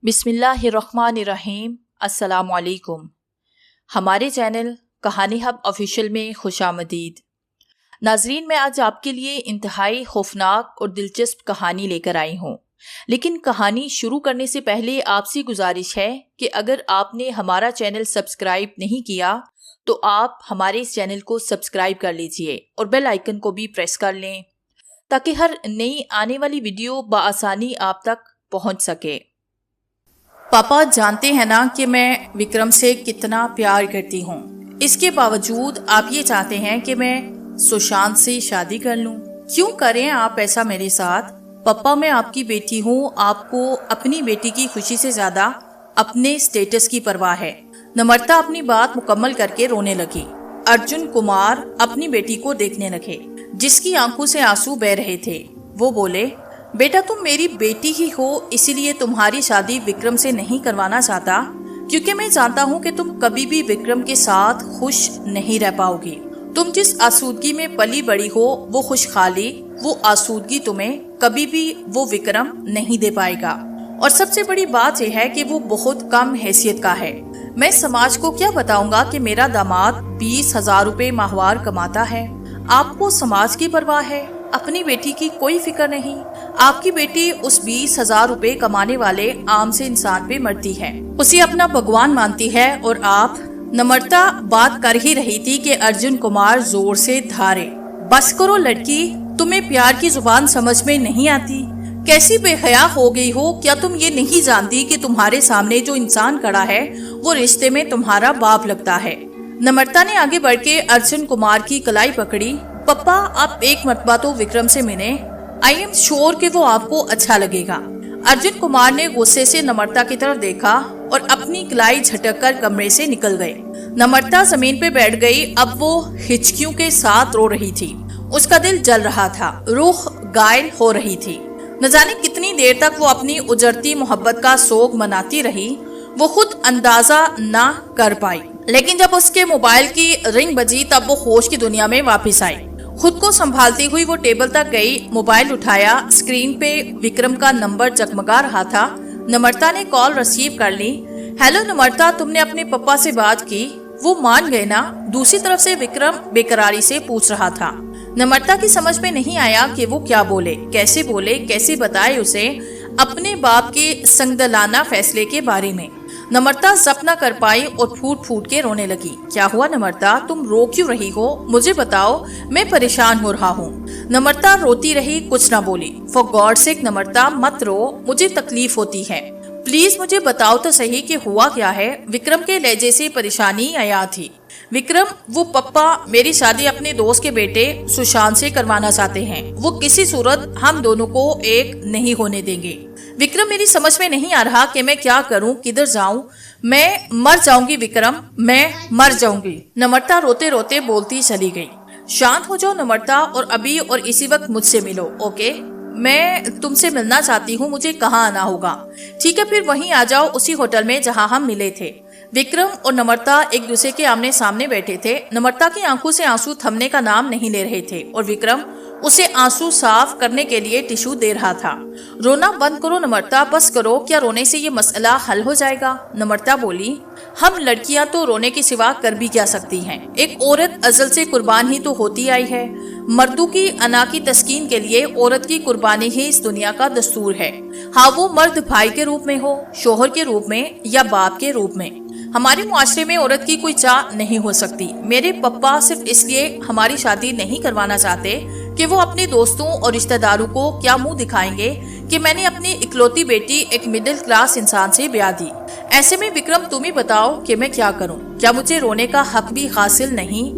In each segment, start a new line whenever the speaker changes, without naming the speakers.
बिस्मिल्लाहिर्रहमानिर्रहीम। अस्सलामुअलैकुम। हमारे चैनल कहानी हब ऑफिशियल में खुशामदीद। नाजरीन, मैं आज आपके लिए इंतहाई खौफनाक और दिलचस्प कहानी लेकर आई हूँ। लेकिन कहानी शुरू करने से पहले आपसे गुजारिश है कि अगर आपने हमारा चैनल सब्सक्राइब नहीं किया तो आप हमारे इस चैनल को सब्सक्राइब कर लीजिए और बेल आइकन को भी प्रेस कर लें ताकि हर नई आने वाली वीडियो बआसानी आप तक पहुँच सके। पापा जानते हैं ना कि मैं विक्रम से कितना प्यार करती हूँ। इसके बावजूद आप ये चाहते हैं कि मैं सुशांत से शादी कर लूँ। क्यों करें आप ऐसा मेरे साथ? पापा, मैं आपकी बेटी हूँ। आपको अपनी बेटी की खुशी से ज्यादा अपने स्टेटस की परवाह है। नम्रता अपनी बात मुकम्मल करके रोने लगी। अर्जुन कुमार अपनी बेटी को देखने लगे जिसकी आंखों से आंसू बह रहे थे। वो बोले, बेटा तुम मेरी बेटी ही हो, इसीलिए तुम्हारी शादी विक्रम से नहीं करवाना चाहता, क्योंकि मैं जानता हूँ कि तुम कभी भी विक्रम के साथ खुश नहीं रह पाओगी। तुम जिस आसूदगी में पली बड़ी हो वो खुशहाली, वो आसूदगी तुम्हें कभी भी वो विक्रम नहीं दे पाएगा। और सबसे बड़ी बात यह है कि वो बहुत कम हैसियत का है। मैं समाज को क्या बताऊंगा कि मेरा दामाद 20,000 रुपए माहवार कमाता है। आपको समाज की परवाह है, अपनी बेटी की कोई फिक्र नहीं। आपकी बेटी उस 20,000 रुपए कमाने वाले आम से इंसान पे मरती है, उसे अपना भगवान मानती है। और आप? नम्रता बात कर ही रही थी कि अर्जुन कुमार जोर से धारे, बस करो लड़की, तुम्हें प्यार की जुबान समझ में नहीं आती। कैसी बेहया हो गई हो? क्या तुम ये नहीं जानती कि तुम्हारे सामने जो इंसान खड़ा है वो रिश्ते में तुम्हारा बाप लगता है? नम्रता ने आगे बढ़ के अर्जुन कुमार की कलाई पकड़ी। पप्पा, आप एक मरतबा तो विक्रम से मिले। आई एम श्योर कि वो आपको अच्छा लगेगा। अर्जुन कुमार ने गुस्से से नम्रता की तरफ देखा और अपनी कलाई झटककर कमरे से निकल गए। नम्रता जमीन पे बैठ गई। अब वो हिचकियों के साथ रो रही थी। उसका दिल जल रहा था, रूह घायल हो रही थी। न जाने कितनी देर तक वो अपनी उजड़ती मोहब्बत का सोग मनाती रही, वो खुद अंदाजा ना कर पाई। लेकिन जब उसके मोबाइल की रिंग बजी तब वो होश की दुनिया में वापस आई। खुद को संभालती हुई वो टेबल तक गई, मोबाइल उठाया। स्क्रीन पे विक्रम का नंबर जगमगा रहा था। नम्रता ने कॉल रिसीव कर ली। हेलो नम्रता, तुमने अपने पापा से बात की? वो मान गए ना? दूसरी तरफ से विक्रम बेकरारी से पूछ रहा था। नम्रता की समझ में नहीं आया कि वो क्या बोले, कैसे बताए उसे अपने बाप के संगदलाना फैसले के बारे में। नम्रता जब्त न कर पाई और फूट फूट के रोने लगी। क्या हुआ नम्रता, तुम रो क्यों रही हो? मुझे बताओ, मैं परेशान हो रहा हूँ। नम्रता रोती रही, कुछ न बोली। फॉर गॉड सेक नम्रता, मत रो, मुझे तकलीफ होती है। प्लीज मुझे बताओ तो सही कि हुआ क्या है। विक्रम के लहजे से परेशानी आया थी। विक्रम, वो पप्पा मेरी शादी अपने दोस्त के बेटे सुशांत से करवाना चाहते हैं। वो किसी सूरत हम दोनों को एक नहीं होने देंगे। विक्रम, मेरी समझ में नहीं आ रहा कि मैं क्या करूं, किधर जाऊं। मैं मर जाऊंगी विक्रम, मैं मर जाऊंगी। नम्रता रोते रोते बोलती चली गई। शांत हो जाओ नम्रता और अभी और इसी वक्त मुझसे मिलो, ओके? मैं तुमसे मिलना चाहती हूँ, मुझे कहाँ आना होगा? ठीक है, फिर वहीं आ जाओ, उसी होटल में जहाँ हम मिले थे। विक्रम और नम्रता एक दूसरे के आमने सामने बैठे थे। नम्रता की आंखों से आंसू थमने का नाम नहीं ले रहे थे और विक्रम उसे आंसू साफ करने के लिए टिश्यू दे रहा था। रोना बंद करो नम्रता, बस करो। क्या रोने से ये मसला हल हो जाएगा? नम्रता बोली, हम लड़कियां तो रोने के सिवा कर भी क्या सकती हैं? एक औरत अजल से कुर्बान ही तो होती आई है। मर्दों की अना की तस्कीन के लिए औरत की कुर्बानी ही इस दुनिया का दस्तूर है। हाँ, वो मर्द भाई के रूप में हो, शोहर के रूप में या बाप के रूप में। हमारे मुआशरे में औरत की कोई चाह नहीं हो सकती। मेरे पप्पा सिर्फ इसलिए हमारी शादी नहीं करवाना चाहते कि वो अपने दोस्तों और रिश्तेदारों को क्या मुंह दिखाएंगे कि मैंने अपनी इकलौती बेटी एक मिडिल क्लास इंसान से ब्याह दी। ऐसे में विक्रम, तुम ही बताओ कि मैं क्या करूं? क्या मुझे रोने का हक भी हासिल नहीं?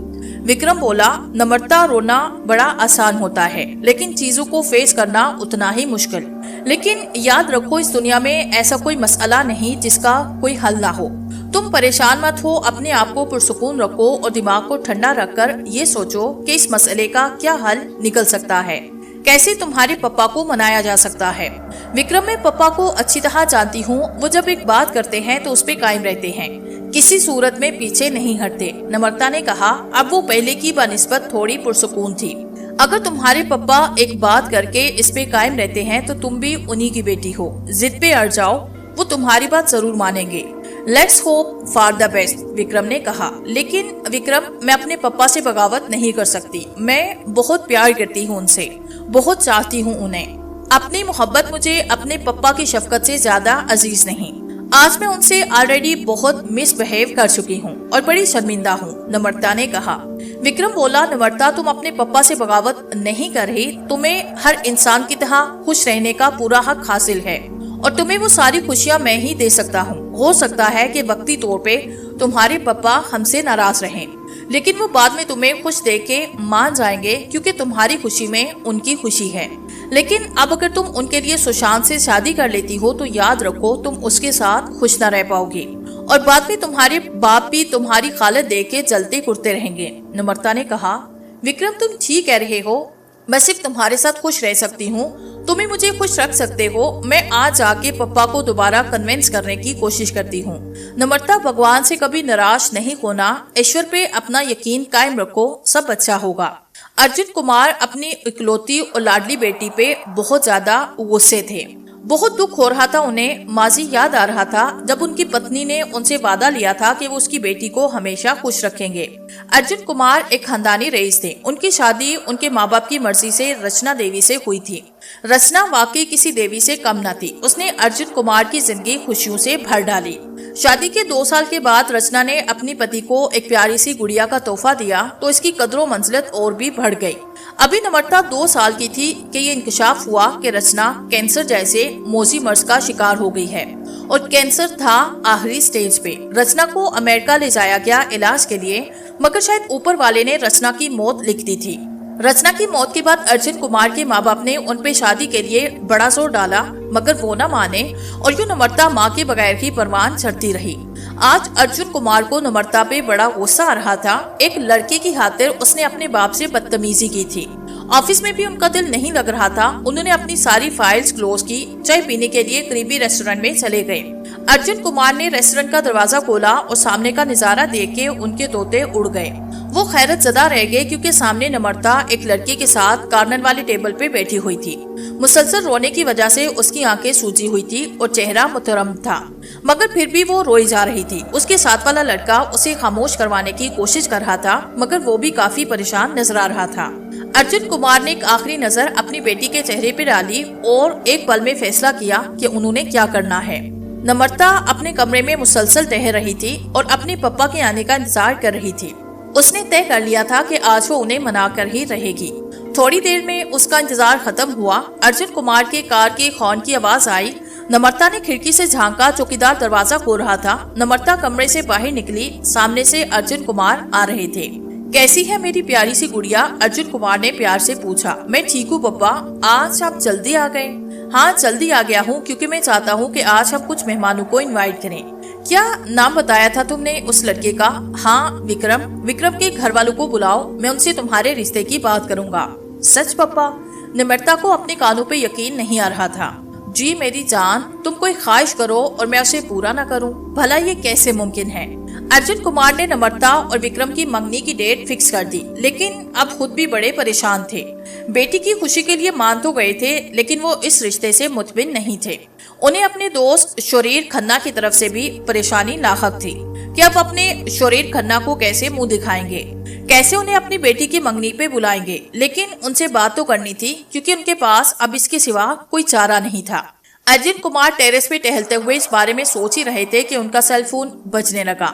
विक्रम बोला, नम्रता, रोना बड़ा आसान होता है लेकिन चीजों को फेस करना उतना ही मुश्किल। लेकिन याद रखो, इस दुनिया में ऐसा कोई मसला नहीं जिसका कोई हल ना हो। तुम परेशान मत हो, अपने आप को पुरसुकून रखो और दिमाग को ठंडा रखकर ये सोचो कि इस मसले का क्या हल निकल सकता है, कैसे तुम्हारे पापा को मनाया जा सकता है। विक्रम, मैं पापा को अच्छी तरह जानती हूँ। वो जब एक बात करते हैं तो उस पे कायम रहते हैं, किसी सूरत में पीछे नहीं हटते। नम्रता ने कहा। अब वो पहले की बनिस्बत थोड़ी पुरसुकून थी। अगर तुम्हारे पापा एक बात करके इस पे कायम रहते हैं तो तुम भी उन्हीं की बेटी हो। जिद पे अड़ जाओ वो तुम्हारी बात जरूर मानेंगे। Let's hope for the best, Vikram ने कहा। लेकिन विक्रम, मैं अपने पापा से बगावत नहीं कर सकती। मैं बहुत प्यार करती हूँ उनसे, बहुत चाहती हूँ उन्हें। अपनी मोहब्बत मुझे अपने पापा की शफकत से ज्यादा अजीज नहीं। आज मैं उनसे ऑलरेडी बहुत मिसबिहेव कर चुकी हूँ और बड़ी शर्मिंदा हूँ, नम्रता ने कहा। विक्रम बोला, नम्रता, तुम अपने पापा से बगावत नहीं कर रही। तुम्हें हर इंसान की तरह खुश रहने का पूरा हक हासिल है और तुम्हें वो सारी खुशियाँ मैं ही दे सकता हूँ। हो सकता है कि वक्ती तौर पे तुम्हारे पापा हमसे नाराज रहें, लेकिन वो बाद में तुम्हें खुश देख के मान जाएंगे, क्योंकि तुम्हारी खुशी में उनकी खुशी है। लेकिन अब अगर तुम उनके लिए सुशांत से शादी कर लेती हो तो याद रखो, तुम उसके साथ खुश न रह पाओगी और बाद में तुम्हारे बाप भी तुम्हारी हालत देख के जलते कुड़ते रहेंगे, नम्रता ने कहा। विक्रम, तुम ठीक कह रहे हो। मैं सिर्फ तुम्हारे साथ खुश रह सकती हूँ, तुम ही मुझे खुश रख सकते हो। मैं आज जाके पापा को दोबारा कन्विंस करने की कोशिश करती हूँ। नम्रता, भगवान से कभी निराश नहीं होना, ईश्वर पे अपना यकीन कायम रखो, सब अच्छा होगा। अर्जुन कुमार अपनी इकलौती और लाडली बेटी पे बहुत ज्यादा गुस्से थे। बहुत दुख हो रहा था उन्हें। माजी याद आ रहा था जब उनकी पत्नी ने उनसे वादा लिया था कि वो उसकी बेटी को हमेशा खुश रखेंगे। अर्जुन कुमार एक खानदानी रईस थे। उनकी शादी उनके माँ बाप की मर्जी से रचना देवी से हुई थी। रचना वाकई किसी देवी से कम न थी। उसने अर्जुन कुमार की जिंदगी खुशियों से भर डाली। शादी के 2 साल के बाद रचना ने अपने पति को एक प्यारी सी गुड़िया का तोहफा दिया तो इसकी कदरों मंजिलत और भी बढ़ गई। अभी नम्रता 2 साल की थी कि ये इंकशाफ हुआ कि रचना कैंसर जैसे मोजी मर्ज का शिकार हो गई है और कैंसर था आखिरी स्टेज पे। रचना को अमेरिका ले जाया गया इलाज के लिए, मगर शायद ऊपर वाले ने रचना की मौत लिख दी थी। रचना की मौत के बाद अर्जुन कुमार के माँ बाप ने उन पे शादी के लिए बड़ा जोर डाला, मगर वो न माने और यूं नम्रता माँ के बगैर ही परवान चढ़ती रही। आज अर्जुन कुमार को नम्रता पे बड़ा गुस्सा आ रहा था। एक लड़के की खातिर उसने अपने बाप से बदतमीजी की थी। ऑफिस में भी उनका दिल नहीं लग रहा था। उन्होंने अपनी सारी फाइल्स क्लोज की, चाय पीने के लिए करीबी रेस्टोरेंट में चले गए। अर्जुन कुमार ने रेस्टोरेंट का दरवाजा खोला और सामने का नजारा देख के उनके तोते उड़ गए। वो खैरत ज़दा रह गए क्योंकि सामने नम्रता एक लड़के के साथ कार्नर वाले टेबल पे बैठी हुई थी। मुसलसल रोने की वजह से उसकी आंखें सूजी हुई थी और चेहरा मुतरम था, मगर फिर भी वो रोई जा रही थी। उसके साथ वाला लड़का उसे खामोश करवाने की कोशिश कर रहा था, मगर वो भी काफी परेशान नजर आ रहा था। अर्जुन कुमार ने एक आखिरी नजर अपनी बेटी के चेहरे पे डाली और एक पल में फैसला किया कि उन्होंने क्या करना है। नम्रता अपने कमरे में मुसलसल टहल रही थी और अपने पापा के आने का इंतजार कर रही थी। उसने तय कर लिया था कि आज वो उन्हें मनाकर ही रहेगी। थोड़ी देर में उसका इंतजार खत्म हुआ। अर्जुन कुमार के कार के हॉर्न की आवाज आई। नम्रता ने खिड़की से झांका, चौकीदार दरवाजा खोल रहा था। नम्रता कमरे से बाहर निकली, सामने से अर्जुन कुमार आ रहे थे। कैसी है मेरी प्यारी सी गुड़िया? अर्जुन कुमार ने प्यार से पूछा। मैं ठीक हूँ पप्पा, आज आप जल्दी आ गए। हाँ, जल्दी आ गया हूँ क्योंकि मैं चाहता हूँ कि आज हम कुछ मेहमानों को इनवाइट करें। क्या नाम बताया था तुमने उस लड़के का? हाँ, विक्रम। विक्रम के घर वालों को बुलाओ, मैं उनसे तुम्हारे रिश्ते की बात करूँगा। सच पप्पा? नम्रता को अपने कानों पे यकीन नहीं आ रहा था। जी मेरी जान, तुम कोई ख्वाहिश करो और मैं उसे पूरा न करूं, भला ये कैसे मुमकिन है? अर्जुन कुमार ने नम्रता और विक्रम की मंगनी की डेट फिक्स कर दी, लेकिन अब खुद भी बड़े परेशान थे। बेटी की खुशी के लिए मान तो गए थे, लेकिन वो इस रिश्ते से मुतमिन नहीं थे। उन्हें अपने दोस्त शरीर खन्ना की तरफ से भी परेशानी लाहक थी कि अब अपने शरीर खन्ना को कैसे मुंह दिखाएंगे, कैसे उन्हें अपनी बेटी की मंगनी पे बुलाएंगे। लेकिन उनसे बात तो करनी थी क्योंकि उनके पास अब इसके सिवा कोई चारा नहीं था। अर्जुन कुमार टेरेस पे टहलते हुए इस बारे में सोच ही रहे थे कि उनका सेल फोन बजने लगा।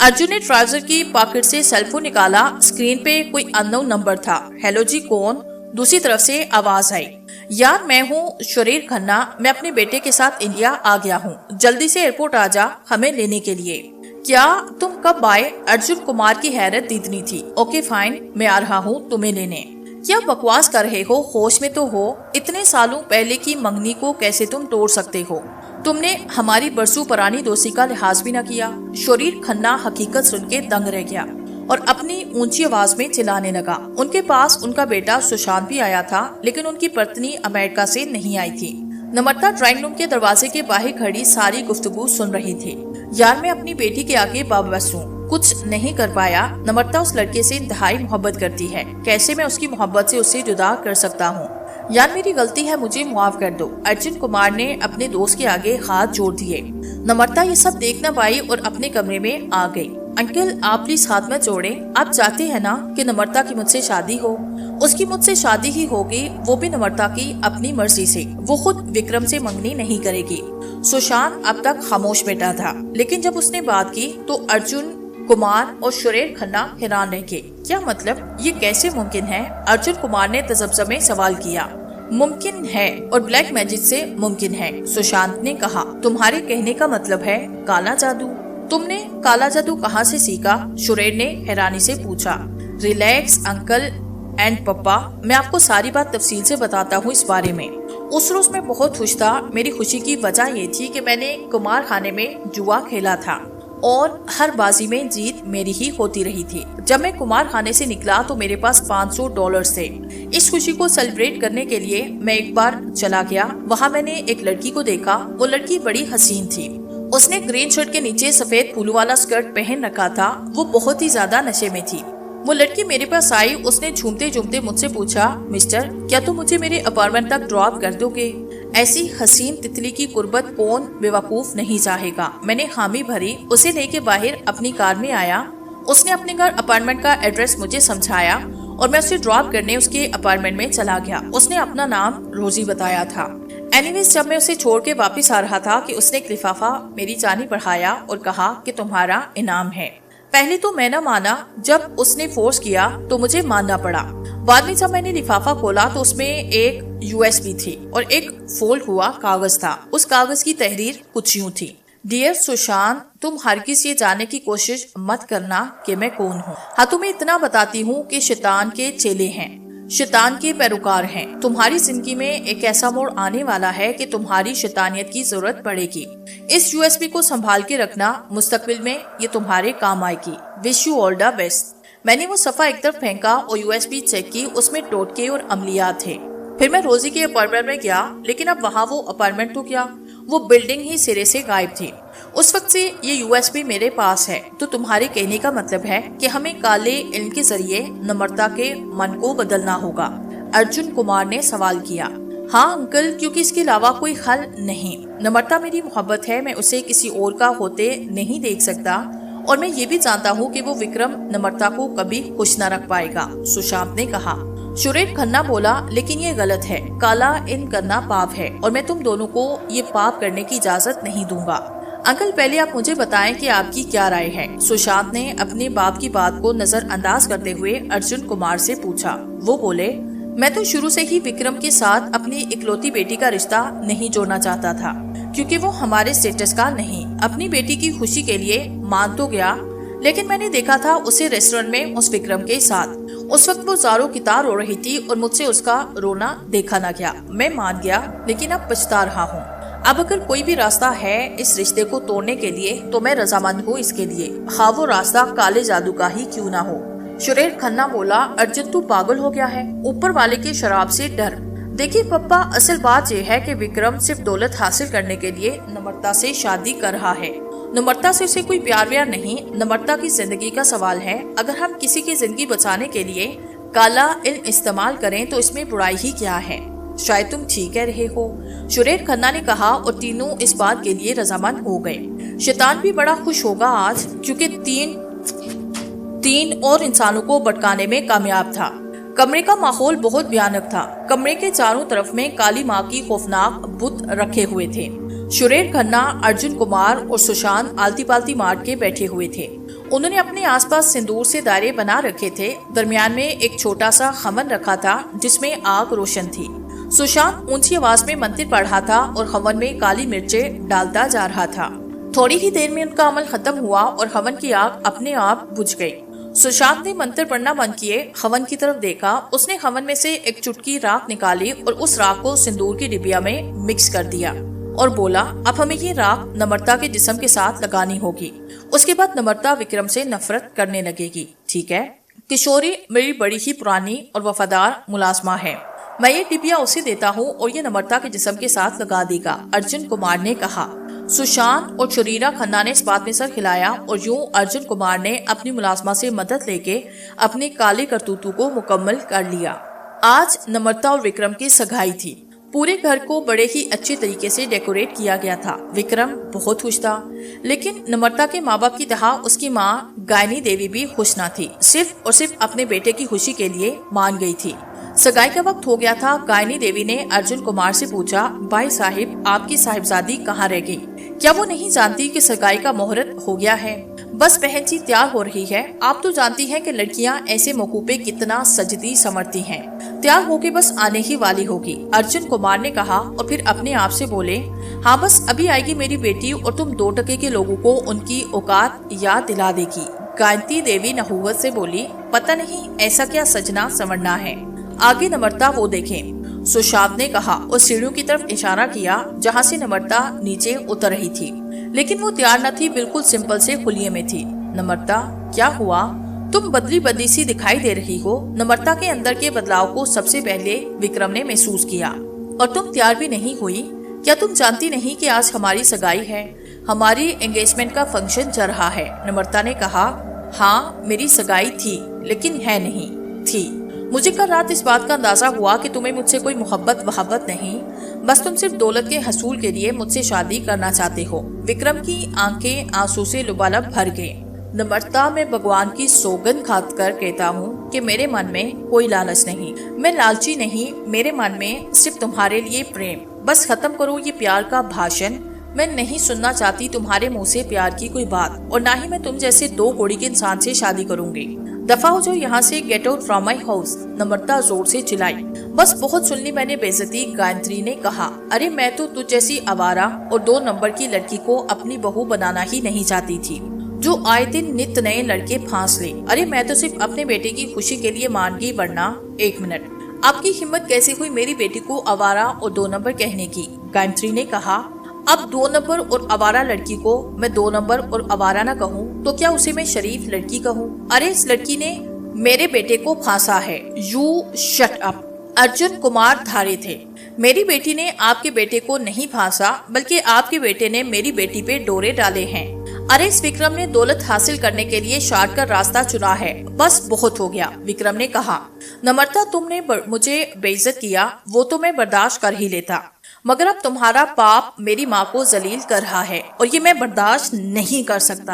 अर्जुन ने ट्राउजर की पॉकेट से सेल फोन निकाला। स्क्रीन पे कोई अननोन नंबर था। हेलो जी, कौन? दूसरी तरफ से आवाज आई। यार, मैं हूँ शरीर खन्ना, मैं अपने बेटे के साथ इंडिया आ गया हूँ, जल्दी से एयरपोर्ट आ जा हमें लेने के लिए। क्या? तुम कब आए? अर्जुन कुमार की हैरत दीदनी थी। ओके फाइन, मैं आ रहा हूँ तुम्हें लेने। क्या बकवास कर रहे हो? होश में तो हो? इतने सालों पहले की मंगनी को कैसे तुम तोड़ सकते हो? तुमने हमारी बरसों पुरानी दोस्ती का लिहाज भी न किया। शरीर खन्ना हकीकत सुन के दंग रह गया और अपनी ऊंची आवाज में चिल्लाने लगा। उनके पास उनका बेटा सुशांत भी आया था, लेकिन उनकी पत्नी अमेरिका से नहीं आई थी। नम्रता ड्राइंग रूम के दरवाजे के बाहर खड़ी सारी गुफ्तगू सुन रही थी। यार, मैं अपनी बेटी के आगे बाबस हूँ, कुछ नहीं कर पाया। नम्रता उस लड़के से इंतहाई मोहब्बत करती है, कैसे मैं उसकी मोहब्बत से उससे जुदा कर सकता हूँ? यार मेरी गलती है, मुझे माफ कर दो। अर्जुन कुमार ने अपने दोस्त के आगे हाथ जोड़ दिए। नम्रता ये सब देख न पाई और अपने कमरे में आ गई। अंकल आप प्लीज हाथ मत जोड़े, आप चाहते हैं ना कि नम्रता की मुझसे शादी हो? उसकी मुझसे शादी ही होगी, वो भी नम्रता की अपनी मर्जी से। वो खुद विक्रम से मंगनी नहीं करेगी। सुशांत अब तक खामोश बैठा था, लेकिन जब उसने बात की तो अर्जुन कुमार और सुरेश खन्ना हैरान रह गए। क्या मतलब, ये कैसे मुमकिन है? अर्जुन कुमार ने तजब्ज़ुब में सवाल किया। मुमकिन है और ब्लैक मैजिक से मुमकिन है, सुशांत ने कहा। तुम्हारे कहने का मतलब है काला जादू? तुमने काला जादू कहाँ से सीखा? सुरेश ने हैरानी से पूछा। रिलैक्स अंकल एंड पप्पा, मैं आपको सारी बात तफसील से बताता हूँ इस बारे में। उस रोज मैं बहुत खुश था। मेरी खुशी की वजह ये थी कि मैंने कुमार खाने में जुआ खेला था और हर बाजी में जीत मेरी ही होती रही थी। जब मैं कुमार खाने से निकला तो मेरे पास $500 थे। इस खुशी को सेलिब्रेट करने के लिए मैं एक बार चला गया। वहाँ मैंने एक लड़की को देखा। वो लड़की बड़ी हसीन थी। उसने ग्रीन शर्ट के नीचे सफेद फूलों वाला स्कर्ट पहन रखा था। वो बहुत ही ज्यादा नशे में थी। वो लड़की मेरे पास आई। उसने झूमते झूमते मुझसे पूछा, मिस्टर क्या तुम मुझे मेरे अपार्टमेंट तक ड्रॉप कर दोगे? ऐसी हसीन तितली की कुर्बत कौन बेवकूफ नहीं चाहेगा। मैंने हामी भरी। उसे लेके बाहर अपनी कार में आया। उसने अपने घर अपार्टमेंट का एड्रेस मुझे समझाया और मैं उसे ड्रॉप करने उसके अपार्टमेंट में चला गया। उसने अपना नाम रोजी बताया था। एनीवेज जब मैं उसे छोड़ के वापिस आ रहा था कि उसने एक लिफाफा मेरी जानी बढ़ाया और कहा कि तुम्हारा इनाम है। पहले तो मैं न माना। जब उसने फोर्स किया तो मुझे मानना पड़ा। बाद में जब मैंने लिफाफा खोला तो उसमें एक USB थी और एक फोल्ड हुआ कागज था। उस कागज की तहरीर कुछ यूं थी। डियर सुशांत, तुम हरगिज़ ये जानने की कोशिश मत करना कि मैं कौन हूँ। हाँ, तुम्हें इतना बताती हूँ कि शैतान के चेले हैं, शैतान के पैरोकार हैं। तुम्हारी जिंदगी में एक ऐसा मोड़ आने वाला है कि तुम्हारी शैतानियत की जरूरत पड़ेगी। इस USB को संभाल के रखना, मुस्तकबिल में ये तुम्हारे काम आएगी। Wish you all the best. मैंने वो सफा एक तरफ फेंका और USB चेक की। उसमें टोटके और अमलियात थे। फिर मैं रोजी के अपार्टमेंट में गया, लेकिन अब वहाँ वो अपार्टमेंट तो क्या, वो बिल्डिंग ही सिरे से गायब थी। उस वक्त से ये USB मेरे पास है। तो तुम्हारे कहने का मतलब है कि हमें काले इल्म के जरिए नम्रता के मन को बदलना होगा? अर्जुन कुमार ने सवाल किया। हाँ अंकल, क्योंकि इसके अलावा कोई हल नहीं। नम्रता मेरी मोहब्बत है। मैं उसे किसी और का होते नहीं देख सकता और मैं ये भी जानता हूँ कि वो विक्रम नम्रता को कभी खुश न रख पाएगा, सुशांत ने कहा। सुरेश खन्ना बोला, लेकिन ये गलत है। काला इल्म करना पाप है और मैं तुम दोनों को ये पाप करने की इजाजत नहीं दूंगा। अंकल पहले आप मुझे बताएं कि आपकी क्या राय है? सुशांत ने अपने बाप की बात को नजरअंदाज करते हुए अर्जुन कुमार से पूछा। वो बोले, मैं तो शुरू से ही विक्रम के साथ अपनी इकलौती बेटी का रिश्ता नहीं जोड़ना चाहता था, क्योंकि वो हमारे स्टेटस का नहीं। अपनी बेटी की खुशी के लिए मान तो गया, लेकिन मैंने देखा था उसे रेस्टोरेंट में उस विक्रम के साथ। उस वक्त वो ज़ारों की तार रो रही थी और मुझसे उसका रोना देखा न गया। मैं मान गया, लेकिन अब पछता रहा हूँ। अब अगर कोई भी रास्ता है इस रिश्ते को तोड़ने के लिए तो मैं रजामंद हूँ इसके लिए, हाँ वो रास्ता काले जादू का ही क्यों ना हो। सुरेश खन्ना बोला, अर्जुन तू पागल हो गया है? ऊपर वाले की शराब से डर। देखिए पप्पा, असल बात यह है कि विक्रम सिर्फ दौलत हासिल करने के लिए नम्रता से शादी कर रहा है। नम्रता से उसे कोई प्यार व्यार नहीं, नम्रता की जिंदगी का सवाल है। अगर हम किसी की जिंदगी बचाने के लिए काला इल्म इस्तेमाल करें तो इसमें बुराई ही क्या है? शायद तुम ठीक कह रहे हो, सुरेश खन्ना ने कहा और तीनों इस बात के लिए रजामंद हो गए। शैतान भी बड़ा खुश होगा आज, क्योंकि तीन और इंसानों को भटकाने में कामयाब था। कमरे का माहौल बहुत भयानक था। कमरे के चारों तरफ में काली माँ की खौफनाक बुत रखे हुए थे। सुरेश खन्ना, अर्जुन कुमार और सुशांत आलती पालती मार के बैठे हुए थे। उन्होंने अपने आसपास सिंदूर से दायरे बना रखे थे। दरमियान में एक छोटा सा खमन रखा था जिसमें आग रोशन थी। सुशांत ऊंची आवाज में मंत्र पढ़ रहा था और हवन में काली मिर्चें डालता जा रहा था। थोड़ी ही देर में उनका अमल खत्म हुआ और हवन की आग अपने आप बुझ गई। सुशांत ने मंत्र पढ़ना बंद किए, हवन की तरफ देखा। उसने हवन में से एक चुटकी राख निकाली और उस राख को सिंदूर की डिबिया में मिक्स कर दिया और बोला, अब हमें ये राख नम्रता के जिस्म के साथ लगानी होगी। उसके बाद नम्रता विक्रम से नफरत करने लगेगी। ठीक है, किशोरी मेरी बड़ी ही पुरानी और वफादार मुलाजमा है। मैं ये डिबिया उसे देता हूँ और ये नम्रता के जिस्म के साथ लगा देगा, अर्जुन कुमार ने कहा। सुशांत और शरीरा खन्ना ने इस बात में सर हिलाया और यूं अर्जुन कुमार ने अपनी मुलाजमा से मदद लेके अपने काले करतूतों को मुकम्मल कर लिया। आज नम्रता और विक्रम की सगाई थी। पूरे घर को बड़े ही अच्छे तरीके से डेकोरेट किया गया था। विक्रम बहुत खुश था, लेकिन नम्रता के माँ बाप की तरह उसकी माँ गायनी देवी भी खुश न थी। सिर्फ और सिर्फ अपने बेटे की खुशी के लिए मान गई थी। सगाई का वक्त हो गया था। गायनी देवी ने अर्जुन कुमार से पूछा, भाई साहिब, आपकी साहिबजादी कहाँ रह गई? क्या वो नहीं जानती कि सगाई का मुहूर्त हो गया है? बस बहन जी तैयार हो रही है। आप तो जानती हैं कि लड़कियां ऐसे मौकों पे कितना सजती संवरती हैं। तैयार होके बस आने ही वाली होगी, अर्जुन कुमार ने कहा और फिर अपने आप से बोले, हाँ बस अभी आएगी मेरी बेटी और तुम 2 टके के लोगों को उनकी औकात याद दिला देगी। गायत्री देवी नहुवत से बोली, पता नहीं ऐसा क्या सजना संवरना है। आगे नम्रता वो देखें, सुशांत ने कहा और सीढ़ियों की तरफ इशारा किया जहाँ से नम्रता नीचे उतर रही थी। लेकिन वो तैयार न थी, बिल्कुल सिंपल से हुलिये में थी। नम्रता, क्या हुआ? तुम बदली बदली सी दिखाई दे रही हो। नम्रता के अंदर के बदलाव को सबसे पहले विक्रम ने महसूस किया। और तुम तैयार भी नहीं हुई? क्या तुम जानती नहीं कि आज हमारी सगाई है? हमारी एंगेजमेंट का फंक्शन चल रहा है। नम्रता ने कहा, हाँ मेरी सगाई थी, लेकिन है नहीं थी। मुझे कल रात इस बात का अंदाजा हुआ कि तुम्हें मुझसे कोई मोहब्बत वहाबत नहीं, बस तुम सिर्फ दौलत के हसूल के लिए मुझसे शादी करना चाहते हो। विक्रम की आंखें आंसू से लबालब भर गए। नम्रता, मैं भगवान की सौगंध खाकर कहता हूँ कि मेरे मन में कोई लालच नहीं, मैं लालची नहीं, मेरे मन में सिर्फ तुम्हारे लिए प्रेम। बस खत्म करो ये प्यार का भाषण। मैं नहीं सुनना चाहती तुम्हारे मुंह से प्यार की कोई बात, और ना ही मैं तुम जैसे 2 कौड़ी के इंसान से शादी करूंगी। दफा हो जाओ यहाँ से, get out from my house. Namrata जोर से चिल्लाई। बस बहुत सुन ली मैंने बेइज्जती, गायत्री ने कहा। अरे मैं तो तुझ जैसी आवारा और 2 नंबर की लड़की को अपनी बहू बनाना ही नहीं चाहती थी, जो आए दिन नित नए लड़के फांस ले। अरे मैं तो सिर्फ अपने बेटे की खुशी के लिए मान गई, वरना 1 मिनट, आपकी हिम्मत कैसे हुई मेरी बेटी को आवारा और 2 नंबर कहने की? गायत्री ने कहा, अब 2 नंबर और आवारा लड़की को मैं 2 नंबर और आवारा न कहूँ तो क्या उसे मैं शरीफ लड़की कहूँ? अरे इस लड़की ने मेरे बेटे को फांसा है। You shut up. Arjun Kumar धारे थे। मेरी बेटी ने आपके बेटे को नहीं फांसा, बल्कि आपके बेटे ने मेरी बेटी पे डोरे डाले हैं। अरे इस विक्रम ने दौलत हासिल करने के लिए शॉर्टकट रास्ता चुना है। बस बहुत हो गया, विक्रम ने कहा। नम्रता, तुमने मुझे बेइज्जत किया, वो तो मैं बर्दाश्त कर ही लेता, मगर अब तुम्हारा पाप मेरी माँ को जलील कर रहा है और ये मैं बर्दाश्त नहीं कर सकता।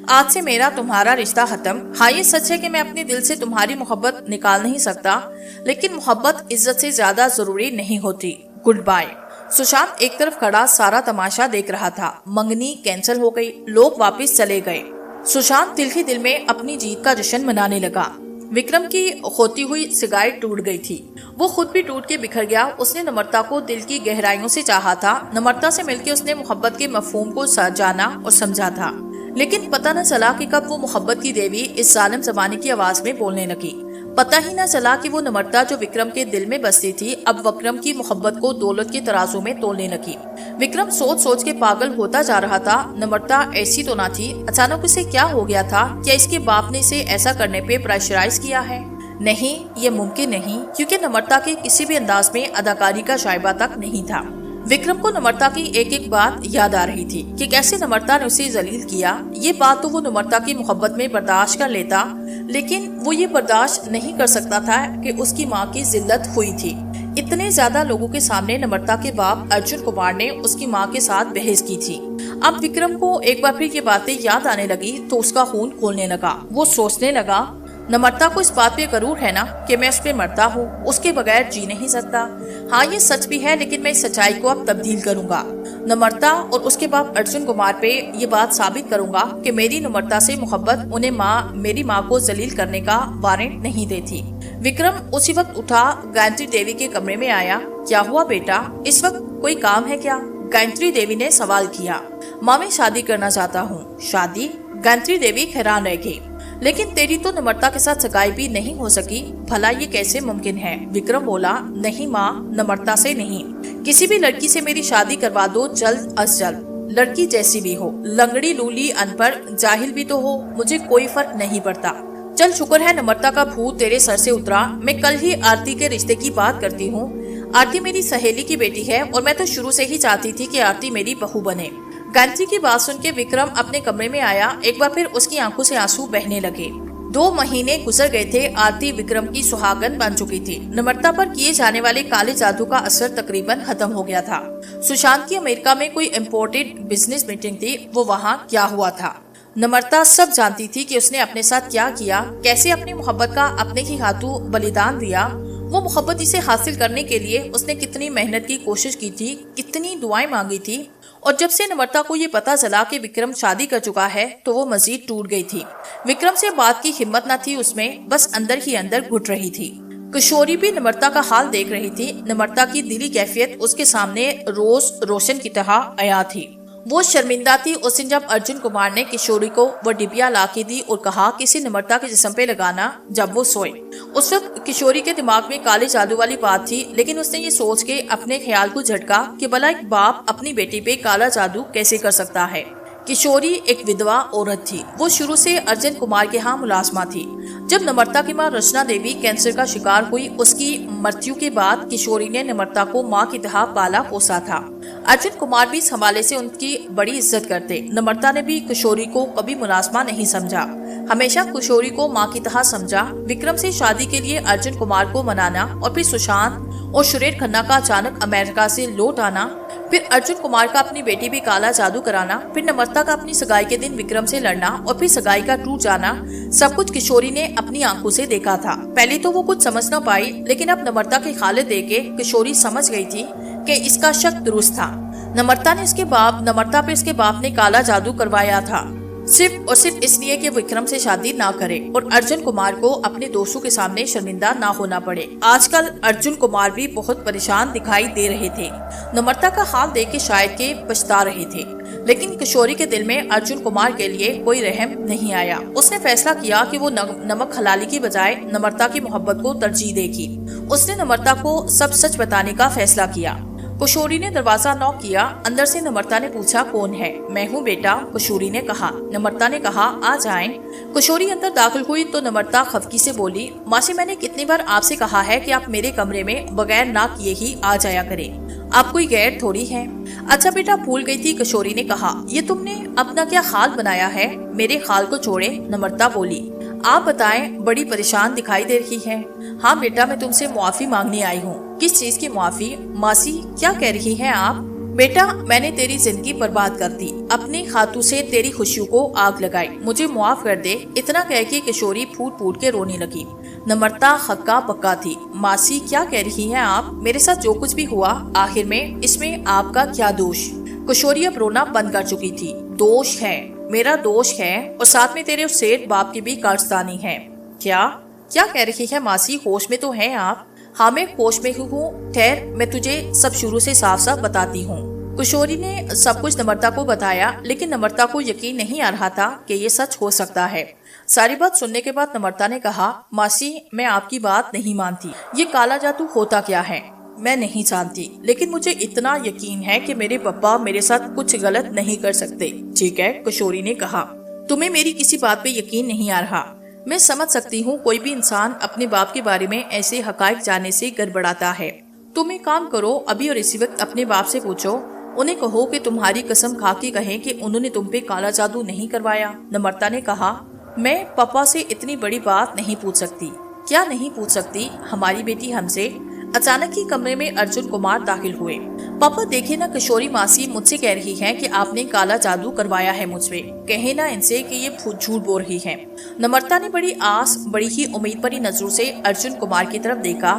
आज से मेरा तुम्हारा रिश्ता खत्म। हाँ ये सच है कि मैं अपने दिल से तुम्हारी मोहब्बत निकाल नहीं सकता, लेकिन मोहब्बत इज्जत से ज्यादा जरूरी नहीं होती। Good bye. सुशांत एक तरफ खड़ा सारा तमाशा देख रहा था। मंगनी कैंसिल हो गई, लोग वापस चले गए। सुशांत दिल ही दिल में अपनी जीत का जश्न मनाने लगा। विक्रम की होती हुई सिगारेट टूट गई थी, वो खुद भी टूट के बिखर गया। उसने नम्रता को दिल की गहराइयों से चाहा था। नम्रता से मिलकर उसने मोहब्बत के मफहूम को जाना और समझा था, लेकिन पता न चला कि कब वो मोहब्बत की देवी इस जालिम जमाने की आवाज में बोलने लगी। पता ही न चला कि वो नम्रता जो विक्रम के दिल में बसती थी, अब विक्रम की मोहब्बत को दौलत के तराजू में तोलने लगी। विक्रम सोच सोच के पागल होता जा रहा था। नम्रता ऐसी तो ना थी, अचानक उसे क्या हो गया था? क्या इसके बाप ने इसे ऐसा करने पे प्रेशराइज किया है? नहीं, ये मुमकिन नहीं, क्योंकि नम्रता के किसी भी अंदाज में अदाकारी का शायबा तक नहीं था। विक्रम को नम्रता की एक एक बात याद आ रही थी कि कैसे नम्रता ने उसे जलील किया। ये बात तो वो नम्रता की मोहब्बत में बर्दाश्त कर लेता, लेकिन वो ये बर्दाश्त नहीं कर सकता था कि उसकी माँ की जिल्लत हुई थी। इतने ज्यादा लोगों के सामने नम्रता के बाप अर्जुन कुमार ने उसकी माँ के साथ बहस की थी। अब विक्रम को एक बार फिर ये बातें याद आने लगी तो उसका खून खोलने लगा। वो सोचने लगा, नम्रता को इस बात पे गरूर है ना कि मैं उस पे मरता हूँ, उसके बगैर जी नहीं सकता। हाँ ये सच भी है, लेकिन मैं इस सच्चाई को अब तब्दील करूंगा। नम्रता और उसके बाप अर्जुन कुमार पे ये बात साबित करूंगा कि मेरी नम्रता से मोहब्बत उन्हें मेरी माँ को जलील करने का वारंट नहीं देती। विक्रम उसी वक्त उठा, गायत्री देवी के कमरे में आया। क्या हुआ बेटा, इस वक्त कोई काम है क्या? गायत्री देवी ने सवाल किया। माँ मैं शादी करना चाहता हूँ। शादी? गायत्री देवी हैरान रह गई। लेकिन तेरी तो नम्रता के साथ सगाई भी नहीं हो सकी, भला ये कैसे मुमकिन है? विक्रम बोला, नहीं माँ, नम्रता से नहीं, किसी भी लड़की से मेरी शादी करवा दो जल्द अज जल्द, लड़की जैसी भी हो, लंगड़ी लूली अनपढ़ जाहिल भी तो हो, मुझे कोई फर्क नहीं पड़ता। चल शुक्र है नम्रता का भूत तेरे सर से उतरा। मैं कल ही आरती के रिश्ते की बात करती हूँ। आरती मेरी सहेली की बेटी है और मैं तो शुरू से ही चाहती थी कि आरती मेरी बहू बने। गायत्री की बात सुन के विक्रम अपने कमरे में आया। एक बार फिर उसकी आंखों से आंसू बहने लगे। 2 महीने गुजर गए थे। आरती विक्रम की सुहागन बन चुकी थी। नम्रता पर किए जाने वाले काले जादू का असर तकरीबन खत्म हो गया था। सुशांत की अमेरिका में कोई इम्पोर्टेंट बिजनेस मीटिंग थी। वो वहाँ क्या हुआ था, नम्रता सब जानती थी कि उसने अपने साथ क्या किया, कैसे अपनी मोहब्बत का अपने ही हाथों बलिदान दिया। वो मोहब्बत इसे हासिल करने के लिए उसने कितनी मेहनत की कोशिश की थी, कितनी दुआएं मांगी थी। और जब से नम्रता को ये पता चला कि विक्रम शादी कर चुका है तो वो मजीद टूट गई थी। विक्रम से बात की हिम्मत न थी उसमें, बस अंदर ही अंदर घुट रही थी। किशोरी भी नम्रता का हाल देख रही थी। नम्रता की दिली कैफियत उसके सामने रोज रोशन की तरह आया थी। वो शर्मिंदा थी। उस दिन जब अर्जुन कुमार ने किशोरी को वो डिबिया ला के दी और कहा किसी नम्रता के जिस्म पे लगाना जब वो सोए। उस वक्त किशोरी के दिमाग में काले जादू वाली बात थी, लेकिन उसने ये सोच के अपने ख्याल को झटका कि भला एक बाप अपनी बेटी पे काला जादू कैसे कर सकता है। किशोरी एक विधवा औरत थी। वो शुरू से अर्जुन कुमार के यहाँ मुलाजमा थी। जब नम्रता की मां रचना देवी कैंसर का शिकार हुई, उसकी मृत्यु के बाद किशोरी ने नम्रता को मां की तरह पाला पोसा था। अर्जुन कुमार भी इस हवाले से उनकी बड़ी इज्जत करते। नम्रता ने भी किशोरी को कभी मुलाजमा नहीं समझा, हमेशा किशोरी को मां की तरह समझा। विक्रम से शादी के लिए अर्जुन कुमार को मनाना और फिर सुशांत और सुरेश खन्ना का अचानक अमेरिका से लौट आना, फिर अर्जुन कुमार का अपनी बेटी भी काला जादू कराना, फिर नम्रता का अपनी सगाई के दिन विक्रम से लड़ना और फिर सगाई का टूट जाना, सब कुछ किशोरी ने अपनी आंखों से देखा था। पहले तो वो कुछ समझ न पाई, लेकिन अब नम्रता की हालत देख के किशोरी समझ गई थी कि इसका शक दुरुस्त था। नम्रता पे इसके बाप ने काला जादू करवाया था, सिर्फ और सिर्फ इसलिए कि विक्रम से शादी ना करे और अर्जुन कुमार को अपने दोस्तों के सामने शर्मिंदा ना होना पड़े। आजकल अर्जुन कुमार भी बहुत परेशान दिखाई दे रहे थे। नम्रता का हाल देख के शायद के पछता रहे थे, लेकिन किशोरी के दिल में अर्जुन कुमार के लिए कोई रहम नहीं आया। उसने फैसला किया कि वो नमक हलाली की बजाय नम्रता की मोहब्बत को तरजीह देगी। उसने नम्रता को सब सच बताने का फैसला किया। किशोरी ने दरवाजा नॉक किया। अंदर से नम्रता ने पूछा, कौन है? मैं हूँ बेटा, किशोरी ने कहा। नम्रता ने कहा, आ जाएं। किशोरी अंदर दाखिल हुई तो नम्रता खफकी से बोली, मासी मैंने कितनी बार आपसे कहा है कि आप मेरे कमरे में बगैर ना किए ही आ जाया करें, आप कोई गैर थोड़ी हैं। अच्छा बेटा, भूल गई थी, किशोरी ने कहा। ये तुमने अपना क्या हाल बनाया है? मेरे हाल को छोड़े, नम्रता बोली। आप बताएं, बड़ी परेशान दिखाई दे रही हैं। हाँ बेटा, मैं तुमसे मुआफी मांगने आई हूँ। किस चीज की मुआफी? मासी क्या कह रही हैं आप? बेटा, मैंने तेरी जिंदगी बर्बाद कर दी, अपने हाथों से तेरी खुशियों को आग लगाई, मुझे मुआफ कर दे। इतना कह के किशोरी फूट फूट के रोने लगी। नम्रता हक्का पक्का थी। मासी क्या कह रही हैं आप? मेरे साथ जो कुछ भी हुआ, आखिर में इसमें आपका क्या दोष? किशोरी अब रोना बंद कर चुकी थी। दोष है, मेरा दोष है, और साथ में तेरे सेठ बाप की भी कर्जदानी है। क्या क्या कह रही है मासी? होश में तो हैं आप? हाँ मैं होश में हूँ, ठहर, मैं तुझे सब शुरू से साफ साफ बताती हूँ। किशोरी ने सब कुछ नम्रता को बताया, लेकिन नम्रता को यकीन नहीं आ रहा था कि ये सच हो सकता है। सारी बात सुनने के बाद नम्रता ने कहा, मासी मैं आपकी बात नहीं मानती। ये काला जादू होता क्या है मैं नहीं जानती, लेकिन मुझे इतना यकीन है कि मेरे पापा मेरे साथ कुछ गलत नहीं कर सकते। ठीक है, किशोरी ने कहा। तुम्हें मेरी किसी बात पे यकीन नहीं आ रहा। मैं समझ सकती हूँ कोई भी इंसान अपने बाप के बारे में ऐसे हकायक जानने से गड़बड़ाता है। तुम एक काम करो, अभी और इसी वक्त अपने बाप से पूछो, उन्हें कहो कि तुम्हारी कसम खा के कहें कि उन्होंने तुम पे काला जादू नहीं करवाया। नम्रता ने कहा, मैं पापा से इतनी बड़ी बात नहीं पूछ सकती। क्या नहीं पूछ सकती? हमारी बेटी हमसे। अचानक ही कमरे में अर्जुन कुमार दाखिल हुए। पापा देखे ना, किशोरी मासी मुझसे कह रही है कि आपने काला जादू करवाया है मुझ पे। कहे ना इनसे कि ये झूठ बोल रही है। नम्रता ने बड़ी आस, बड़ी ही उम्मीद भरी नजरों से अर्जुन कुमार की तरफ देखा।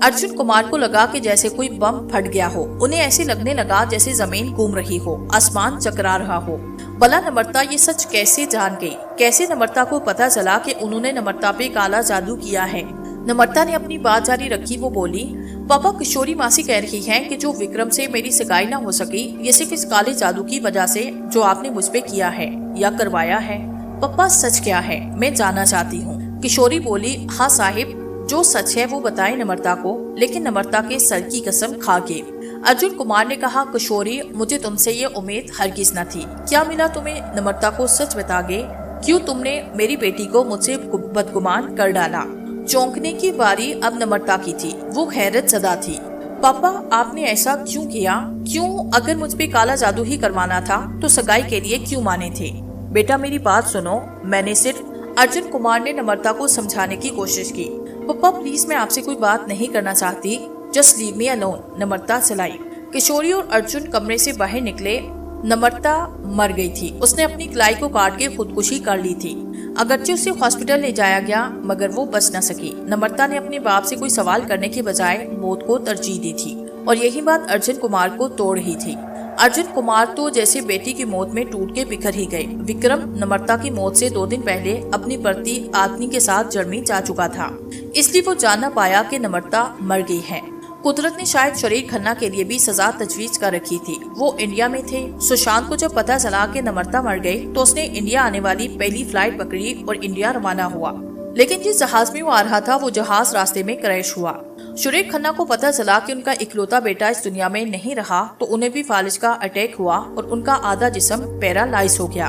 अर्जुन कुमार को लगा कि जैसे कोई बम फट गया हो। उन्हें ऐसे लगने लगा जैसे जमीन घूम रही हो, आसमान चकरा रहा हो। भला नम्रता ये सच कैसे जान गई? कैसे नम्रता को पता चला कि उन्होंने नम्रता पे काला जादू किया है? नम्रता ने अपनी बात जारी रखी। वो बोली, पापा किशोरी मासी कह रही हैं कि जो विक्रम से मेरी सगाई ना हो सकी, ये सिर्फ इस काले जादू की वजह से जो आपने मुझ पे किया है या करवाया है। पापा सच क्या है, मैं जानना चाहती हूँ। किशोरी बोली, हाँ साहिब, जो सच है वो बताए नम्रता को, लेकिन नम्रता के सर की कसम खा के। अर्जुन कुमार ने कहा, किशोरी मुझे तुमसे ये उम्मीद हरगिज न थी। क्या मिला तुम्हें? नम्रता को सच बता गए। क्यों तुमने मेरी बेटी को मुझसे बदगुमान कर डाला? चौंकने की बारी अब नम्रता की थी। वो हैरत ज़दा थी। पापा आपने ऐसा क्यों किया? क्यों? अगर मुझ पे काला जादू ही करवाना था तो सगाई के लिए क्यों माने थे? बेटा मेरी बात सुनो, मैंने सिर्फ अर्जुन कुमार ने नम्रता को समझाने की कोशिश की। पप्पा प्लीज, मैं आपसे कोई बात नहीं करना चाहती, जस्ट लीव मी अलोन, नम्रता चलाई। किशोरी और अर्जुन कमरे से बाहर निकले। नम्रता मर गई थी। उसने अपनी कलाई को काट के खुदकुशी कर ली थी। अगरचे उसे हॉस्पिटल ले जाया गया मगर वो बच न सकी। नम्रता ने अपने बाप से कोई सवाल करने के बजाय मौत को तरजीह दी थी और यही बात अर्जुन कुमार को तोड़ रही थी। अर्जुन कुमार तो जैसे बेटी की मौत में टूट के बिखर ही गए। विक्रम नम्रता की मौत से 2 दिन पहले अपनी पति आदमी के साथ जर्मनी जा चुका था, इसलिए वो जान न पाया कि नम्रता मर गई है। कुदरत ने शायद शरीर खन्ना के लिए भी सजा तजवीज कर रखी थी। वो इंडिया में थे। सुशांत को जब पता चला कि नम्रता मर गई तो उसने इंडिया आने वाली पहली फ्लाइट पकड़ी और इंडिया रवाना हुआ। लेकिन जिस जहाज में वो आ रहा था वो जहाज रास्ते में क्रैश हुआ। शरीर खन्ना को पता चला कि उनका इकलौता बेटा इस दुनिया में नहीं रहा तो उन्हें भी फालिज का अटैक हुआ और उनका आधा जिस्म पैरालाइज हो गया।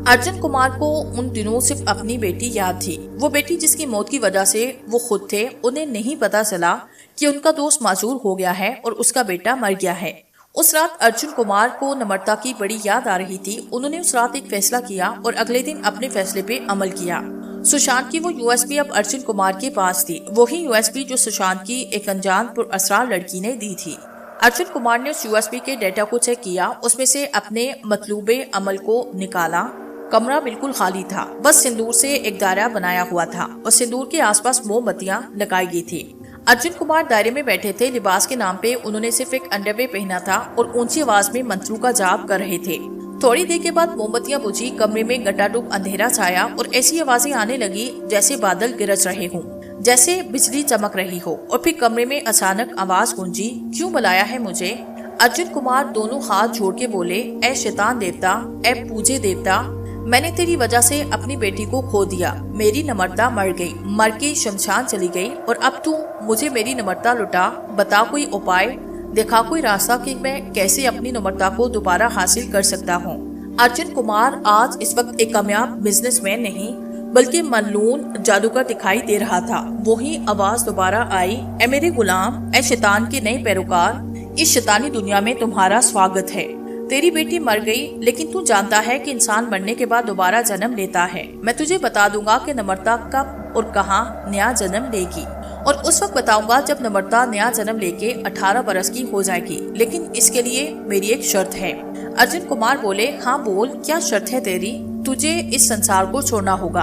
अर्जुन कुमार को उन दिनों सिर्फ अपनी बेटी याद थी, वो बेटी जिसकी मौत की वजह से वो खुद थे। उन्हें नहीं पता चला कि उनका दोस्त माजूर हो गया है और उसका बेटा मर गया है। उस रात अर्जुन कुमार को नम्रता की बड़ी याद आ रही थी। उन्होंने उस रात एक फैसला किया और अगले दिन अपने फैसले पे अमल किया। सुशांत की वो यूएसबी अब अर्जुन कुमार के पास थी, वही यूएसबी जो सुशांत की एक अनजान पुरअसरार लड़की ने दी थी। अर्जुन कुमार ने उस यूएसबी के डेटा को चेक किया, उसमें से अपने मतलूबे अमल को निकाला। कमरा बिल्कुल खाली था, बस सिंदूर से एक दायरा बनाया हुआ था और सिंदूर के आसपास मोमबत्तियां लगाई गई थी। अर्जुन कुमार दायरे में बैठे थे। लिबास के नाम पे उन्होंने सिर्फ एक अंडरवेयर पहना था और ऊंची आवाज में मंत्रों का जाप कर रहे थे। थोड़ी देर के बाद मोमबत्तियां बुझी, कमरे में गटाडुब अंधेरा छाया और ऐसी आवाजें आने लगी जैसे बादल गरज रहे हों, जैसे बिजली चमक रही हो। और फिर कमरे में अचानक आवाज गूंजी, क्यों बुलाया है मुझे? अर्जुन कुमार दोनों हाथ जोड़ के बोले, ए शैतान देवता, ए पूजे देवता, मैंने तेरी वजह से अपनी बेटी को खो दिया। मेरी नम्रता मर गई, मर के शमशान चली गई और अब तू मुझे मेरी नम्रता लुटा। बता कोई उपाय, देखा कोई रास्ता कि मैं कैसे अपनी नम्रता को दोबारा हासिल कर सकता हूँ। अर्जुन कुमार आज इस वक्त एक कामयाब बिजनेसमैन नहीं बल्कि मलून जादूगर दिखाई दे रहा था। वही आवाज दोबारा आई, ए मेरे गुलाम, ए शैतान के नए पैरोकार, इस शैतानी दुनिया में तुम्हारा स्वागत है। तेरी बेटी मर गई लेकिन तू जानता है कि इंसान मरने के बाद दोबारा जन्म लेता है। मैं तुझे बता दूंगा कि नम्रता कब और कहाँ नया जन्म लेगी और उस वक्त बताऊंगा जब नम्रता नया जन्म लेके 18 बरस की हो जाएगी। लेकिन इसके लिए मेरी एक शर्त है। अर्जुन कुमार बोले, हाँ बोल, क्या शर्त है तेरी? तुझे इस संसार को छोड़ना होगा,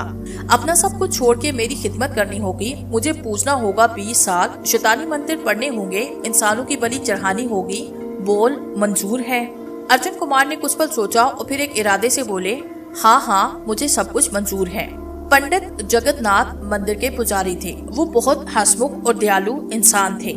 अपना सब कुछ छोड़ के मेरी खिदमत करनी होगी। मुझे पूजना होगा 20 साल, शैतानी मंत्र पढ़ने होंगे, इंसानों की बलि चढ़ानी होगी। बोल, मंजूर है? अर्जुन कुमार ने कुछ पल सोचा और फिर एक इरादे से बोले, हाँ हाँ, मुझे सब कुछ मंजूर है। पंडित जगन्नाथ मंदिर के पुजारी थे। वो बहुत हंसमुख और दयालु इंसान थे।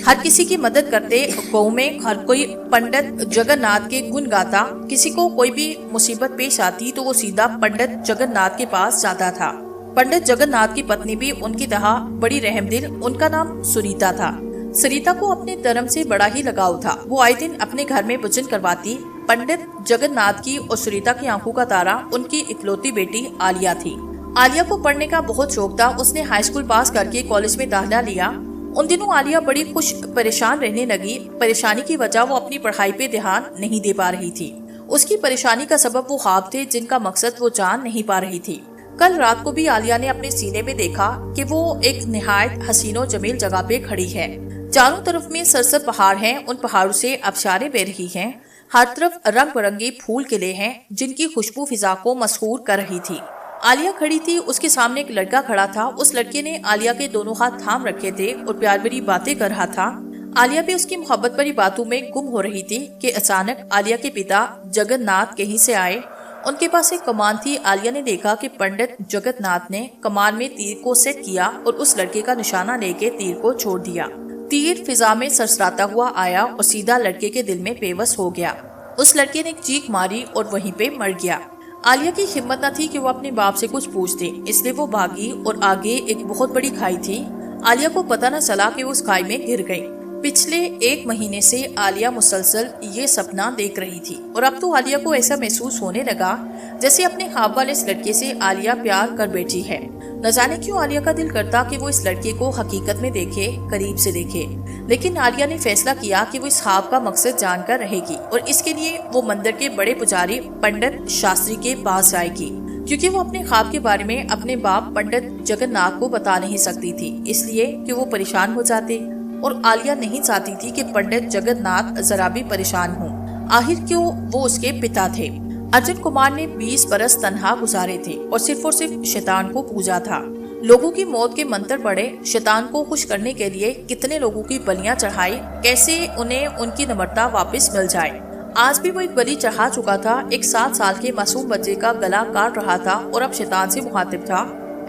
हर किसी की मदद करते। गाँव में हर कोई पंडित जगन्नाथ के गुण गाता। किसी को कोई भी मुसीबत पेश आती तो वो सीधा पंडित जगन्नाथ के पास जाता था। पंडित जगन्नाथ की पत्नी भी उनकी तरह बड़ी रहमदिल, उनका नाम सुनीता था। सरिता को अपने धर्म से बड़ा ही लगाव था। वो आए दिन अपने घर में भजन करवाती। पंडित जगन्नाथ की और सरिता की आंखों का तारा उनकी इकलौती बेटी आलिया थी। आलिया को पढ़ने का बहुत शौक था। उसने हाई स्कूल पास करके कॉलेज में दाखिला लिया। उन दिनों आलिया बड़ी खुश परेशान रहने लगी। परेशानी की वजह वो अपनी पढ़ाई पे ध्यान नहीं दे पा रही थी। उसकी परेशानी का सबब वो ख्वाब थे जिनका मकसद वो जान नहीं पा रही थी। कल रात को भी आलिया ने अपने सीने में देखा कि वो एक निहायत हसीनो जमील जगह पे खड़ी है। चारों तरफ में सरसर पहाड़ हैं। उन पहाड़ों से आबशारें बह रही हैं। हर तरफ रंग बिरंगे फूल खिले हैं जिनकी खुशबू फिजा को मसहूर कर रही थी। आलिया खड़ी थी, उसके सामने एक लड़का खड़ा था। उस लड़के ने आलिया के दोनों हाथ थाम रखे थे और प्यार भरी बातें कर रहा था। आलिया भी उसकी मोहब्बत भरी बातों में गुम हो रही थी कि अचानक आलिया के पिता जगन्नाथ कहीं से आए। उनके पास एक कमान थी। आलिया ने देखा कि पंडित जगन्नाथ ने कमान में तीर को सेट किया और उस लड़के का निशाना लेके तीर को छोड़ दिया। तीर फिजा में सरसराता हुआ आया और सीधा लड़के के दिल में पेवस हो गया। उस लड़के ने एक चीख मारी और वहीं पे मर गया। आलिया की हिम्मत न थी कि वो अपने बाप से कुछ पूछते, इसलिए वो भागी और आगे एक बहुत बड़ी खाई थी। आलिया को पता न चला कि वो उस खाई में गिर गई। पिछले 1 महीने से आलिया मुसलसल ये सपना देख रही थी और अब तो आलिया को ऐसा महसूस होने लगा जैसे अपने ख्वाब वाले इस लड़के से आलिया प्यार कर बैठी है। न जाने क्यों आलिया का दिल करता कि वो इस लड़के को हकीकत में देखे, करीब से देखे। लेकिन आलिया ने फैसला किया कि वो इस ख्वाब का मकसद जानकर रहेगी और इसके लिए वो मंदिर के बड़े पुजारी पंडित शास्त्री के पास जाएगी। क्योंकि वो अपने ख्वाब के बारे में अपने बाप पंडित जगन्नाथ को बता नहीं सकती थी, इसलिए कि वो परेशान हो जाते और आलिया नहीं चाहती थी कि पंडित जगन्नाथ जरा भी परेशान हो। आखिर क्यों वो उसके पिता थे। अर्जुन कुमार ने 20 बरस तन्हा गुजारे थे और सिर्फ शैतान को पूजा था। लोगों की मौत के मंत्र पड़े, शैतान को खुश करने के लिए कितने लोगों की बलियां चढ़ाई, कैसे उन्हें उनकी नम्रता वापस मिल जाए। आज भी वो एक बलि चढ़ा चुका था। एक 7 साल के मासूम बच्चे का गला काट रहा था और अब शैतान से मुखातिब था,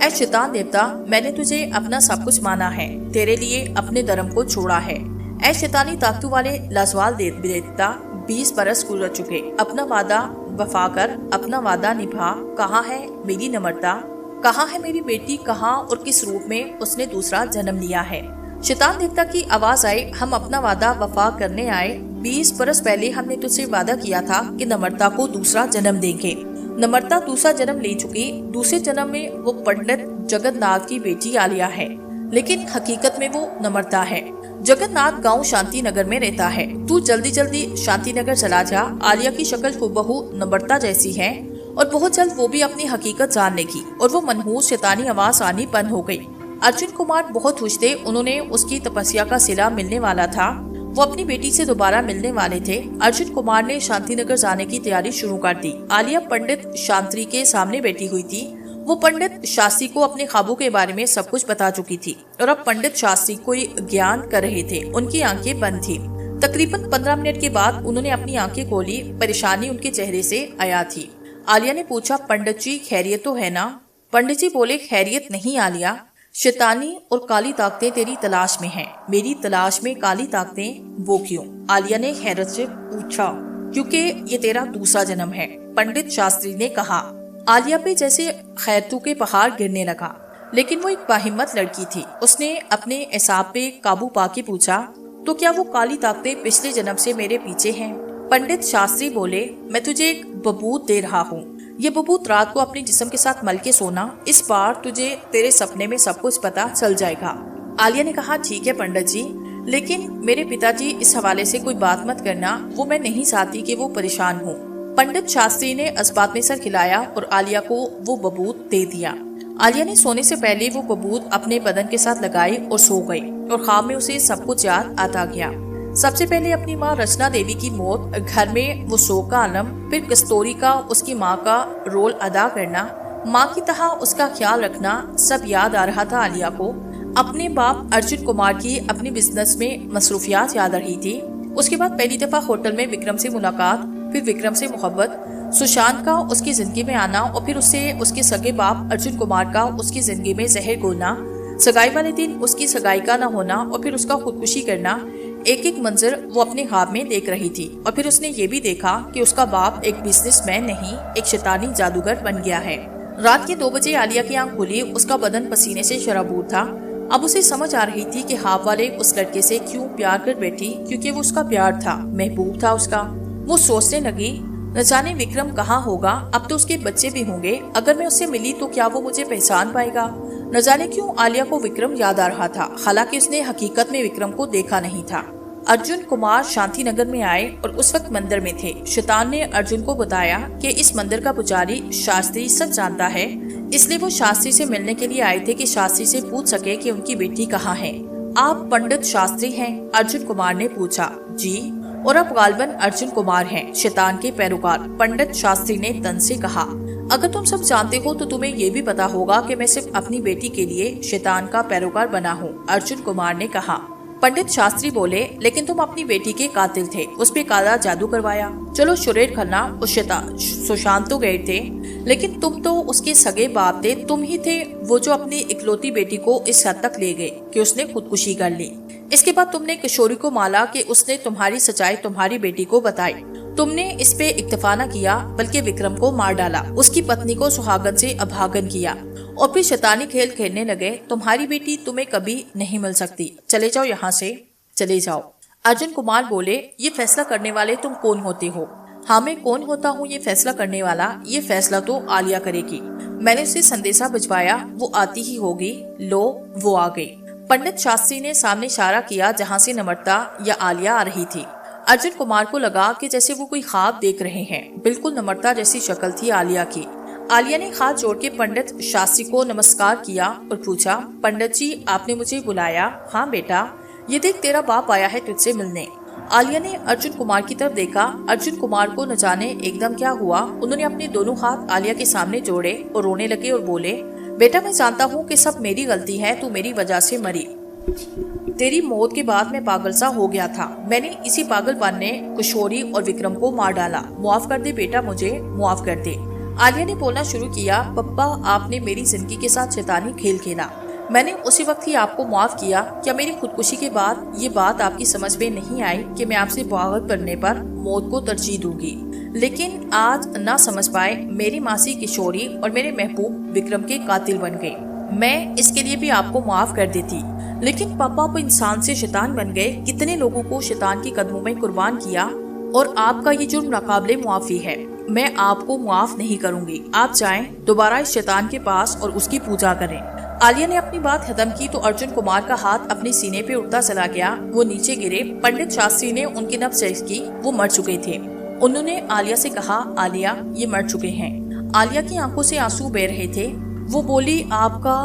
ऐ शैतान देवता, मैंने तुझे अपना सब कुछ माना है, तेरे लिए अपने धर्म को छोड़ा है। ऐ शैतानी ताकतों वाले लाजवाल देवता, 20 बरस गुजर चुके, अपना वादा वफा कर, अपना वादा निभा। कहाँ है मेरी नम्रता, कहाँ है मेरी बेटी, कहाँ और किस रूप में उसने दूसरा जन्म लिया है। शैतान देवता की आवाज आई, हम अपना वादा वफा करने आए। 20 बरस पहले हमने तुझसे वादा किया था कि नम्रता को दूसरा जन्म देंगे। नम्रता दूसरा जन्म ले चुकी। दूसरे जन्म में वो पंडित जगन्नाथ की बेटी आलिया है, लेकिन हकीकत में वो नम्रता है। जगन्नाथ गांव शांति नगर में रहता है। तू जल्दी जल्दी शांति नगर चला जा। आलिया की शक्ल हूबहू नम्रता जैसी है और बहुत जल्द वो भी अपनी हकीकत जान लेगी। और वो मनहूस शैतानी आवाज आनी बंद हो गई। अर्जुन कुमार बहुत खुश थे। उन्होंने उसकी तपस्या का सिला मिलने वाला था। वो अपनी बेटी से दोबारा मिलने वाले थे। अर्जुन कुमार ने शांति नगर जाने की तैयारी शुरू कर दी। आलिया पंडित शास्त्री के सामने बैठी हुई थी। वो पंडित शास्त्री को अपने ख्वाबों के बारे में सब कुछ बता चुकी थी और अब पंडित शास्त्री कोई ज्ञान कर रहे थे। उनकी आंखें बंद थी। तकरीबन 15 मिनट के बाद उन्होंने अपनी आंखें खोली। परेशानी उनके चेहरे से आया थी। आलिया ने पूछा, पंडित जी खैरियत तो है ना? पंडित जी बोले, खैरियत नहीं आलिया, शैतानी और काली ताकतें तेरी तलाश में हैं। मेरी तलाश में काली ताकतें, वो क्यों? आलिया ने हैरत से पूछा, क्योंकि ये तेरा दूसरा जन्म है, पंडित शास्त्री ने कहा। आलिया पे जैसे खैरतू के पहाड़ गिरने लगा, लेकिन वो एक बाहिम्मत लड़की थी। उसने अपने एसाब पे काबू पाके पूछा, तो क्या वो काली ताकतें पिछले जन्म से मेरे पीछे हैं? पंडित शास्त्री बोले, मैं तुझे एक बबूत दे रहा हूँ। ये बबूत रात को अपने जिस्म के साथ मल के सोना। इस बार तुझे तेरे सपने में सब कुछ पता चल जाएगा। आलिया ने कहा, ठीक है पंडित जी, लेकिन मेरे पिताजी इस हवाले से कोई बात मत करना। वो मैं नहीं चाहती कि वो परेशान हो। पंडित शास्त्री ने इस्बात में सर खिलाया और आलिया को वो बबूत दे दिया। आलिया ने सोने से पहले वो बबूत अपने बदन के साथ लगाई और सो गई और ख्वाब में उसे सब कुछ याद आता गया। सबसे पहले अपनी माँ रचना देवी की मौत, घर में वो शोक का आलम, फिर कस्तूरी का उसकी माँ का रोल अदा करना, माँ की तरह उसका ख्याल रखना, सब याद आ रहा था आलिया को। अपने बाप अर्जुन कुमार की अपनी बिजनेस में मसरूफियात याद आ रही थी। उसके बाद पहली दफा होटल में विक्रम से मुलाकात, फिर विक्रम से मोहब्बत, सुशांत का उसकी जिंदगी में आना और फिर उससे उसके सगे बाप अर्जुन कुमार का उसकी जिंदगी में जहर घोलना, सगाई वाले दिन उसकी सगाई का न होना और फिर उसका खुदकुशी करना। एक एक मंजर वो अपने ख्वाब में देख रही थी और फिर उसने ये भी देखा कि उसका बाप एक बिजनेसमैन नहीं, एक शैतानी जादूगर बन गया है। रात के 2 बजे आलिया की आंख खुली। उसका बदन पसीने से शराबूर था। अब उसे समझ आ रही थी कि ख्वाब वाले उस लड़के से क्यों प्यार कर बैठी, क्योंकि वो उसका प्यार था, महबूब था उसका। वो सोचने लगी, न जाने विक्रम कहाँ होगा, अब तो उसके बच्चे भी होंगे। अगर मैं उससे मिली तो क्या वो मुझे पहचान पाएगा? न जाने क्यों आलिया को विक्रम याद आ रहा था, हालांकि उसने हकीकत में विक्रम को देखा नहीं था। अर्जुन कुमार शांति नगर में आए और उस वक्त मंदिर में थे। शैतान ने अर्जुन को बताया कि इस मंदिर का पुजारी शास्त्री सब जानता है, इसलिए वो शास्त्री से मिलने के लिए आए थे कि शास्त्री से पूछ सके कि उनकी बेटी कहाँ है। आप पंडित शास्त्री हैं? अर्जुन कुमार ने पूछा। जी, और आप गालबन अर्जुन कुमार हैं, शैतान के पैरोकार, पंडित शास्त्री ने तन से कहा। अगर तुम सब जानते हो तो तुम्हें ये भी पता होगा कि मैं सिर्फ अपनी बेटी के लिए शैतान का पैरोकार बना हूँ, अर्जुन कुमार ने कहा। पंडित शास्त्री बोले, लेकिन तुम अपनी बेटी के कातिल थे, उस पे काला जादू करवाया। चलो शुरेर खन्ना और सुशांत तो गए थे, लेकिन तुम तो उसके सगे बाप थे। तुम ही थे वो जो अपनी इकलौती बेटी को इस हद तक ले गए कि उसने खुदकुशी कर ली। इसके बाद तुमने किशोरी को माला कि उसने तुम्हारी सच्चाई तुम्हारी बेटी को बताई। तुमने इस पे इक्तफा न किया, बल्कि विक्रम को मार डाला, उसकी पत्नी को सुहागन से अभागन किया और फिर शैतानी खेल खेलने लगे। तुम्हारी बेटी तुम्हें कभी नहीं मिल सकती। चले जाओ यहाँ से, चले जाओ। अर्जुन कुमार बोले, ये फैसला करने वाले तुम कौन होते हो? हाँ, मैं कौन होता हूँ ये फैसला करने वाला? ये फैसला तो आलिया करेगी। मैंने उसे संदेशा भिजवाया, वो आती ही होगी। लो, वो आ गई। पंडित शास्त्री ने सामने इशारा किया जहाँ से नम्रता या आलिया आ रही थी। अर्जुन कुमार को लगा कि जैसे वो कोई ख्वाब देख रहे हैं। बिल्कुल नम्रता जैसी शक्ल थी आलिया की। आलिया ने हाथ जोड़ के पंडित शास्त्री को नमस्कार किया और पूछा, पंडित जी आपने मुझे बुलाया? हाँ बेटा, ये देख तेरा बाप आया है तुझसे मिलने। आलिया ने अर्जुन कुमार की तरफ देखा। अर्जुन कुमार को न जाने एकदम क्या हुआ, उन्होंने अपने दोनों हाथ आलिया के सामने जोड़े और रोने लगे और बोले, बेटा मैं जानता हूँ कि सब मेरी गलती है, तू मेरी वजह से मरी। तेरी मौत के बाद मैं पागल सा हो गया था। मैंने इसी पागलपन ने किशोरी और विक्रम को मार डाला। मुआफ कर दे बेटा, मुझे मुआफ कर दे। आलिया ने बोलना शुरू किया, पप्पा आपने मेरी जिंदगी के साथ शैतानी खेल खेला। मैंने उसी वक्त ही आपको माफ किया। क्या मेरी खुदकुशी के बाद ये बात आपकी समझ में नहीं आई कि मैं आपसे मुआवजा करने पर मौत को तरजीह दूंगी? लेकिन आज ना समझ पाए, मेरी मासी किशोरी और मेरे महबूब विक्रम के कातिल बन गए। मैं इसके लिए भी आपको माफ कर देती, लेकिन पापा आप इंसान से शैतान बन गए। कितने लोगों को शैतान के कदमों में कुर्बान किया और आपका ये जुर्म नाकाबिले मुआफी है। मैं आपको मुआफ नहीं करूंगी। आप जाएं दोबारा इस शैतान के पास और उसकी पूजा करें। आलिया ने अपनी बात खत्म की तो अर्जुन कुमार का हाथ अपने सीने पे उठता चला गया। वो नीचे गिरे। पंडित शास्त्री ने उनकी नब्ज चेक की, वो मर चुके थे। उन्होंने आलिया से कहा, आलिया ये मर चुके हैं। आलिया की आंखों से आंसू बह रहे थे। वो बोली, आपका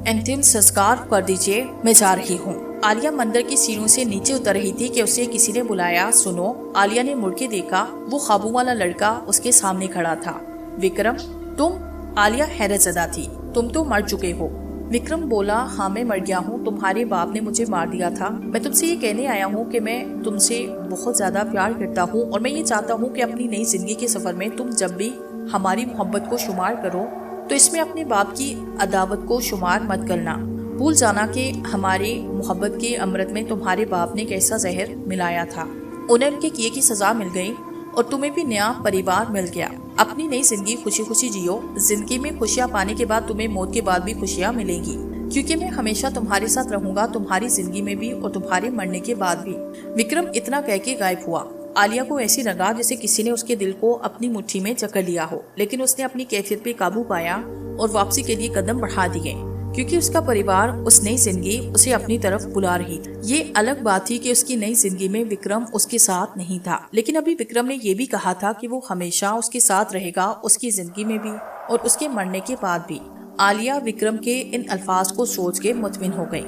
अंतिम संस्कार कर दीजिए, मैं जा रही हूँ। आलिया मंदिर की सीढ़ियों से नीचे उतर रही थी कि उसे किसी ने बुलाया। सुनो। आलिया ने मुड़ के देखा, वो खाबू वाला लड़का उसके सामने खड़ा था। विक्रम तुम? आलिया हैरतज़दा थी। तुम तो मर चुके हो। विक्रम बोला, हाँ मैं मर गया हूँ, तुम्हारे बाप ने मुझे मार दिया था। मैं तुमसे ये कहने आया हूँ कि मैं तुमसे बहुत ज्यादा प्यार करता हूँ और मैं ये चाहता हूँ कि अपनी नई जिंदगी के सफर में तुम जब भी हमारी मोहब्बत को शुमार करो तो इसमें अपने बाप की अदावत को शुमार मत करना। भूल जाना कि हमारी मोहब्बत के अमृत में तुम्हारे बाप ने कैसा जहर मिलाया था। उन्हें उनके किए की सजा मिल गई और तुम्हें भी नया परिवार मिल गया। अपनी नई जिंदगी खुशी खुशी जियो। जिंदगी में खुशियाँ पाने के बाद तुम्हें मौत के बाद भी खुशियाँ मिलेंगी, क्योंकि मैं हमेशा तुम्हारे साथ रहूंगा, तुम्हारी जिंदगी में भी और तुम्हारे मरने के बाद भी। विक्रम इतना कह के गायब हुआ। आलिया को ऐसी लगा जैसे किसी ने उसके दिल को अपनी मुट्ठी में जकड़ लिया हो, लेकिन उसने अपनी कैफियत पे काबू पाया और वापसी के लिए कदम बढ़ा दिए, क्योंकि उसका परिवार, उस नई जिंदगी उसे अपनी तरफ बुला रही थी। ये अलग बात थी कि उसकी नई जिंदगी में विक्रम उसके साथ नहीं था, लेकिन अभी विक्रम ने ये भी कहा था कि वो हमेशा उसके साथ रहेगा, उसकी जिंदगी में भी और उसके मरने के बाद भी। आलिया विक्रम के इन अल्फाज को सोच के मुतमिन हो गई।